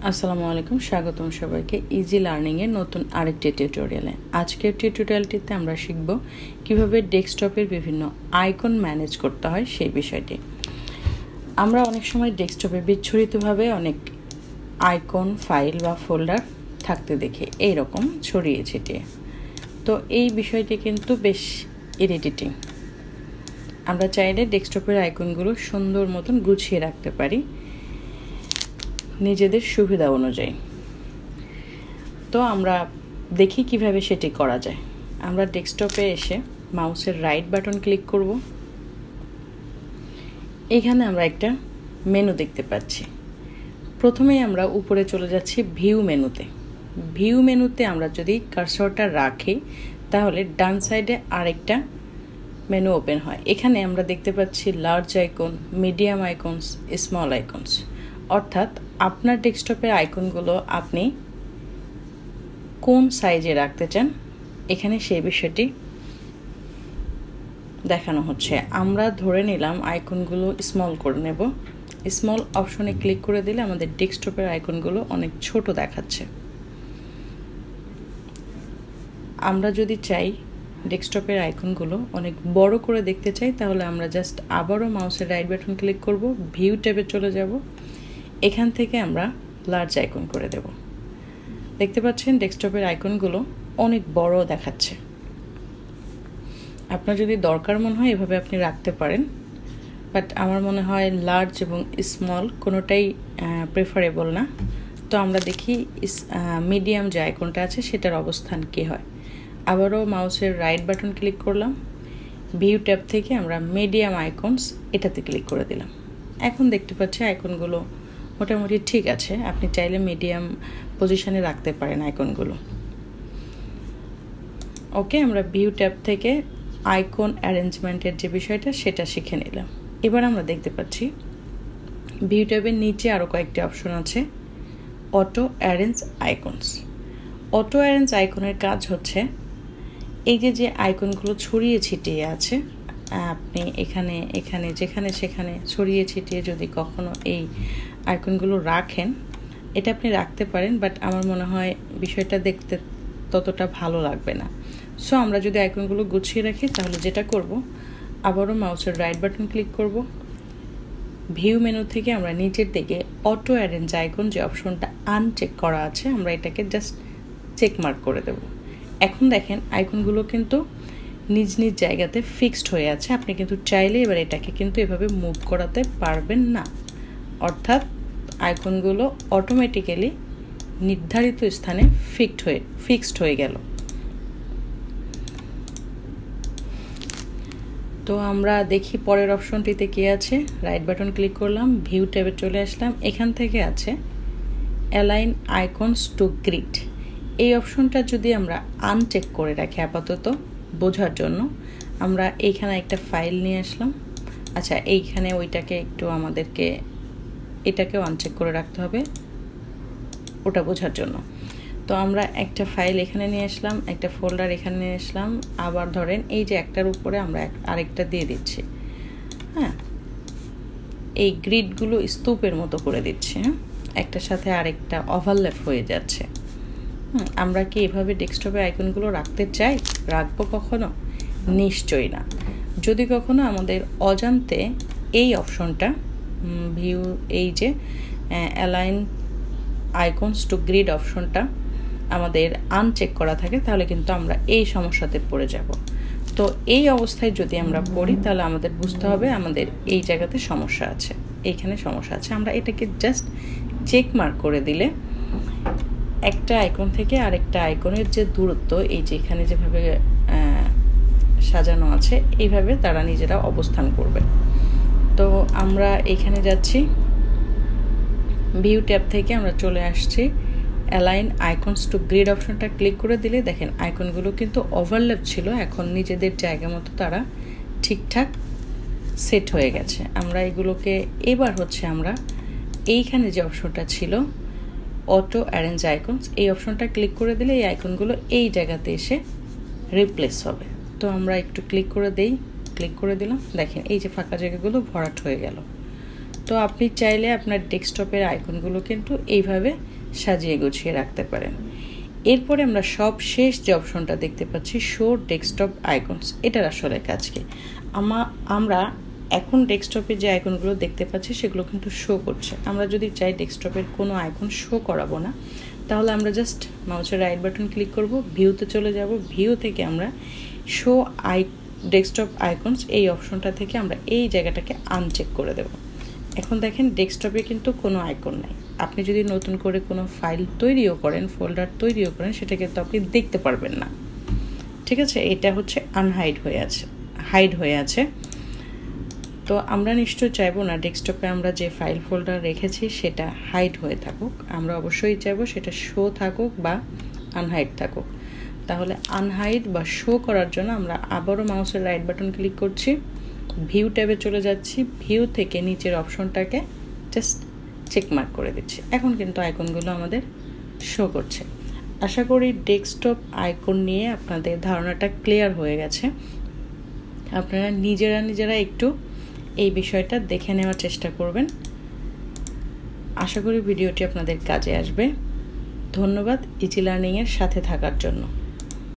আসসালামু আলাইকুম, স্বাগতম সবাইকে ইজি লার্নিং এর নতুন আরেকটি টিউটোরিয়ালে। আজকের টিউটোরিয়ালটিতে আমরা শিখব কিভাবে ডেস্কটপের বিভিন্ন আইকন ম্যানেজ করতে হয় সেই বিষয়টি। আমরা অনেক সময় ডেস্কটপে বিচ্ছুরিতভাবে অনেক আইকন, ফাইল বা ফোল্ডার থাকতে দেখি, এইরকম ছড়িয়ে ছিটিয়ে। তো এই বিষয়টি কিন্তু বেশ ইরিটেটিং। আমরা চাইলে ডেস্কটপের আইকনগুলো সুন্দর মতন গুছিয়ে রাখতে পারি নিজেদের সুবিধা অনুযায়ী। তো আমরা দেখি কিভাবে সেটি করা যায়। আমরা ডেস্কটপে এসে মাউসের রাইট বাটন ক্লিক করব। এখানে আমরা একটা মেনু দেখতে পাচ্ছি। প্রথমেই আমরা উপরে চলে যাচ্ছি ভিউ মেনুতে। ভিউ মেনুতে আমরা যদি কার্সরটা রাখি তাহলে ডান সাইডে আরেকটা মেনু ওপেন হয়। এখানে আমরা দেখতে পাচ্ছি large icon, medium icons, small icons. অর্থাৎ আপনার ডেস্কটপের আইকনগুলো আপনি কোন সাইজে রাখতে চান এখানে সেই বিষয়টি দেখানো হচ্ছে। আমরা ধরে নিলাম আইকনগুলো স্মল করে নেব। স্মল অপশনে ক্লিক করে দিলে আমাদের ডেস্কটপের আইকনগুলো অনেক ছোট দেখাচ্ছে। আমরা যদি চাই ডেস্কটপের আইকনগুলো অনেক বড় করে দেখতে চাই তাহলে আমরা জাস্ট আবারও মাউসের রাইট বাটন ক্লিক করব, ভিউ ট্যাবে চলে যাব। এখান থেকে আমরা লার্জ আইকন করে দেব। দেখতে পাচ্ছেন ডেস্কটপের আইকনগুলো অনেক বড় দেখাচ্ছে। আপনার যদি দরকার মনে হয় এভাবে আপনি রাখতে পারেন, বাট আমার মনে হয় লার্জ এবং স্মল কোনোটাই প্রেফারেবল না। তো আমরা দেখি মিডিয়াম যে আইকনটা আছে সেটার অবস্থান কী হয়। আবারও মাউসের রাইট বাটন ক্লিক করলাম, ভিউ ট্যাব থেকে আমরা মিডিয়াম আইকনস এটাতে ক্লিক করে দিলাম। এখন দেখতে পাচ্ছি আইকনগুলো মোটামুটি ঠিক আছে। আপনি চাইলে মিডিয়াম পজিশনে রাখতে পারেন আইকনগুলো। ওকে, আমরা ভিউ ট্যাব থেকে আইকন অ্যারেঞ্জমেন্টের যে বিষয়টা সেটা শিখে নিলাম। এবার আমরা দেখতে পাচ্ছি ভিউ ট্যাবের নিচে আরও কয়েকটি অপশন আছে। Auto arrange icons. Auto arrange আইকনের কাজ হচ্ছে এই যে আইকনগুলো ছড়িয়ে ছিটিয়ে আছে, আপনি এখানে এখানে যেখানে সেখানে ছড়িয়ে ছিটিয়ে যদি কখনো এই আইকনগুলো রাখেন, এটা আপনি রাখতে পারেন, বাট আমার মনে হয় বিষয়টা দেখতে ততটা ভালো লাগবে না। সো আমরা যদি আইকনগুলো গুছিয়ে রাখি তাহলে যেটা করব, আবারও মাউসের রাইট বাটন ক্লিক করব। ভিউ মেনু থেকে আমরা নিচের দিকে অটো অ্যারেঞ্জ আইকন যে অপশনটা আনচেক করা আছে, আমরা এটাকে জাস্ট চেক মার্ক করে দেব। এখন দেখেন আইকনগুলো কিন্তু নিজ নিজ জায়গাতে ফিক্সড হয়ে আছে। আপনি কিন্তু চাইলে এবার এটাকে কিন্তু এভাবে মুভ করাতে পারবেন না। অর্থাৎ আইকনগুলো অটোমেটিক্যালি নির্ধারিত স্থানে ফিক্সড হয়ে গেল। তো আমরা দেখি পরের অপশনটিতে কি আছে। রাইট বাটন ক্লিক করলাম, ভিউ ট্যাবে চলে আসলাম। এখান থেকে আছে অ্যালাইন আইকনস টু গ্রিড। এই অপশনটা যদি আমরা আনচেক করে রাখি আপাতত বোঝার জন্য, আমরা এইখানে একটা ফাইল নিয়ে আসলাম। আচ্ছা, এইখানে ওইটাকে একটু আমাদেরকে এটাকেও আনচেক করে রাখতে হবে ওটা বোঝার জন্য। তো আমরা একটা ফাইল এখানে নিয়ে আসলাম, একটা ফোল্ডার এখানে নিয়ে আসলাম। আবার ধরেন এই যে একটার উপরে আমরা আরেকটা দিয়ে দিচ্ছি। হ্যাঁ, এই গ্রিডগুলো স্তূপের মতো করে দিচ্ছি। একটার সাথে আরেকটা ওভারল্যাপ হয়ে যাচ্ছে। আমরা কি এভাবে ডেস্কটপে আইকনগুলো রাখতে চাই? রাখবো কখনো? নিশ্চয়ই না। যদি কখনো আমাদের অজান্তে এই অপশনটা ভিউ, এই যে অ্যালাইন আইকনস টু গ্রিড অপশনটা আমাদের আনচেক করা থাকে তাহলে কিন্তু আমরা এই সমস্যাতে পড়ে যাব। তো এই অবস্থায় যদি আমরা পড়ি তাহলে আমাদের বুঝতে হবে আমাদের এই জায়গাতে সমস্যা আছে, এইখানে সমস্যা আছে। আমরা এটাকে জাস্ট চেক মার্ক করে দিলে একটা আইকন থেকে আরেকটা আইকনের যে দূরত্ব, এই যে এখানে যেভাবে সাজানো আছে এইভাবে তারা নিজেরা অবস্থান করবে। তো আমরা এখানে যাচ্ছি, ভিউ ট্যাব থেকে আমরা চলে আসছি অ্যালাইন আইকনস টু গ্রিড অপশনটা ক্লিক করে দিলে দেখেন আইকনগুলো কিন্তু ওভারল্যাপ ছিল, এখন নিজেদের জায়গা মতো তারা ঠিকঠাক সেট হয়ে গেছে। আমরা এগুলোকে এবার হচ্ছে আমরা এইখানে যে অপশনটা ছিল অটো অ্যারেঞ্জ আইকনস, এই অপশনটা ক্লিক করে দিলে এই আইকনগুলো এই জায়গাতে এসে রিপ্লেস হবে। তো আমরা একটু ক্লিক করে দিলাম, দেখেন এই যে ফাঁকা জায়গাগুলো ভরাট হয়ে গেল। তো আপনি চাইলে আপনার ডেস্কটপের আইকনগুলো কিন্তু এইভাবে সাজিয়ে গুছিয়ে রাখতে পারেন। এরপরে আমরা সব শেষ যে অপশনটা দেখতে পাচ্ছি শো ডেস্কটপ আইকনস, এটার আসলে কাজ কি? আমরা এখন ডেস্কটপে যে আইকনগুলো দেখতে পাচ্ছি সেগুলো কিন্তু শো করছে। আমরা যদি চাই ডেস্কটপের কোনো আইকন শো করাবো না, তাহলে আমরা জাস্ট মাউসের রাইট বাটন ক্লিক করব, ভিউতে চলে যাব, ভিউ থেকে আমরা শো ডেস্কটপ আইকনস এই অপশনটা থেকে আমরা এই জায়গাটাকে আনচেক করে দেব। এখন দেখেন ডেস্কটপে কিন্তু কোনো আইকন নাই। আপনি যদি নতুন করে কোনো ফাইল তৈরিও করেন, ফোল্ডার তৈরিও করেন, সেটা কিন্তু আপনি দেখতে পারবেন না। ঠিক আছে, এটা হচ্ছে হাইড হয়ে আছে। তো আমরা নিশ্চয়ই চাইবো না ডেস্কটপে আমরা যে ফাইল ফোল্ডার রেখেছি সেটা হাইড হয়ে থাকুক। আমরা অবশ্যই চাইবো সেটা শো থাকুক বা আনহাইড থাকুক। তাহলে আনহাইড বা শো করার জন্য আমরা আবারও মাউসের রাইট বাটন ক্লিক করছি, ভিউ ট্যাবে চলে যাচ্ছি, ভিউ থেকে নিচের অপশনটাকে জাস্ট চেকমার্ক করে দিচ্ছি। এখন কিন্তু আইকনগুলো আমাদের শো করছে। আশা করি ডেস্কটপ আইকন নিয়ে আপনাদের ধারণাটা ক্লিয়ার হয়ে গেছে। আপনারা নিজেরা একটু এই বিষয়টা দেখে নেওয়ার চেষ্টা করবেন। আশা করি ভিডিওটি আপনাদের কাজে আসবে। ধন্যবাদ ইজি লার্নিংয়ের সাথে থাকার জন্য।